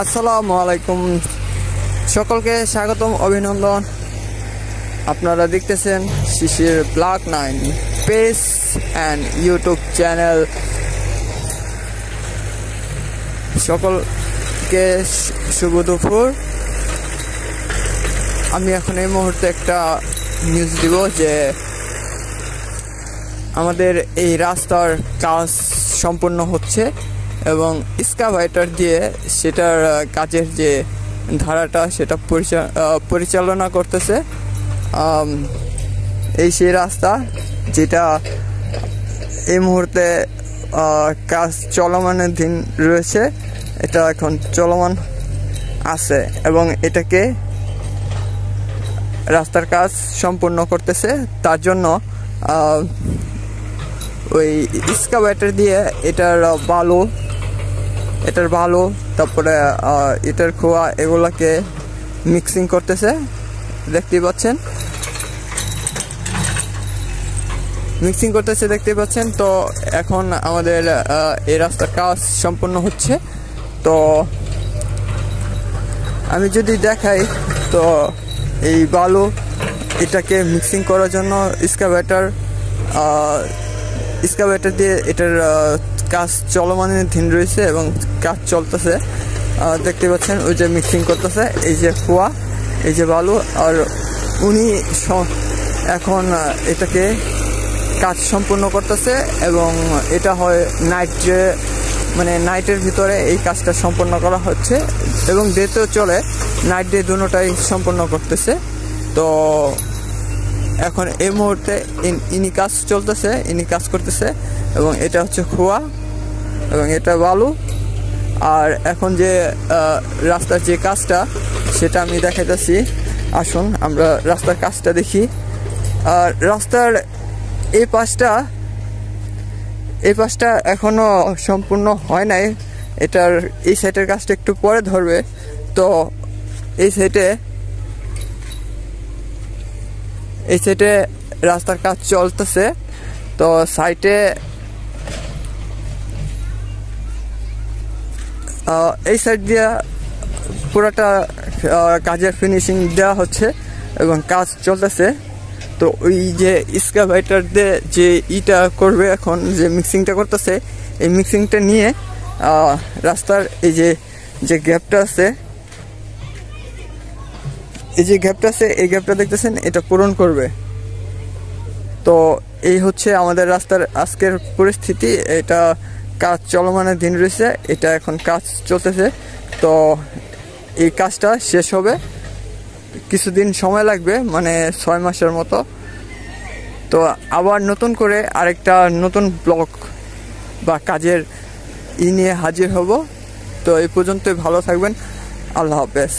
আসসালামু আলাইকুম, সকলকে স্বাগতম, অভিনন্দন। আপনারা দেখতেছেন Shishir blog 9 page and YouTube channel. সকলকে শুভ দুপুর। আমি এখন এই মুহূর্তে একটা নিউজ দিব যে আমাদের এই রাস্তার কাজ সম্পূর্ণ হচ্ছে এবং এক্সকাভেটর দিয়ে সেটার কাজের যে ধারাটা সেটা পরিচালনা করতেছে। এই সেই রাস্তা যেটা এই মুহূর্তে কাজ চলমানাধীন রয়েছে, এটা এখন চলমান আছে এবং এটাকে রাস্তার কাজ সম্পূর্ণ করতেছে। তার জন্য ওই এক্সকাভেটর দিয়ে এটার বালু তারপরে এটার খোয়া এগুলাকে মিক্সিং করতেছে, দেখতে পাচ্ছেন। তো এখন আমাদের এই রাস্তার কাজ সম্পূর্ণ হচ্ছে। তো আমি যদি দেখাই, তো এই বালু এটাকে মিক্সিং করার জন্য এক্সকাভেটর দিয়ে এটার কাজ চলমানাধীন রয়েছে এবং কাজ চলতেছে, দেখতে পাচ্ছেন। ওই যে মিক্সিং করতেছে, এই যে খোয়া, এই যে বালু, আর উনি এখন এটাকে কাজ সম্পূর্ণ করতেছে এবং এটা হয় নাইটের ভিতরে এই কাজটা সম্পন্ন করা হচ্ছে এবং ডেতেও চলে, নাইট ডে দুটোটাই সম্পন্ন করতেছে। তো এখন এই মুহূর্তে ইনি কাজ করতেছে এবং এটা হচ্ছে খোয়া এবং এটা বালু। আর এখন যে রাস্তার যে কাজটা সেটা আমি দেখাইতেছি, আসুন আমরা রাস্তার কাজটা দেখি। আর রাস্তার এই পাশটা এখনো সম্পূর্ণ হয় নাই, এটার এই সাইডের কাজটা একটু পরে ধরবে। তো এই সাইডে রাস্তার কাজ চলতেছে। তো সাইডে এই সাইড দিয়ে পুরাটা কাজের ফিনিশিং দেওয়া হচ্ছে এবং কাজ চলতেছে। তো ওই যে এক্সকাভেটর দিয়ে যে ইটা করবে, এখন যে মিক্সিংটা করতেছে, এই মিক্সিংটা নিয়ে রাস্তার এই যে গ্যাপটা আছে, এই গ্যাপটা দেখতেছেন, এটা পূরণ করবে। তো এই হচ্ছে আমাদের রাস্তার আজকের পরিস্থিতি। এটা কাজ চলমানাধীন রয়েছে, এটা এখন কাজ চলতেছে। তো এই কাজটা শেষ হবে, কিছুদিন সময় লাগবে, 6 মাসের মতো। তো আবার নতুন করে আরেকটা নতুন ব্লগ বা কাজের নিয়ে হাজির হব। তো এই পর্যন্তই, ভালো থাকবেন, আল্লাহ হাফেজ।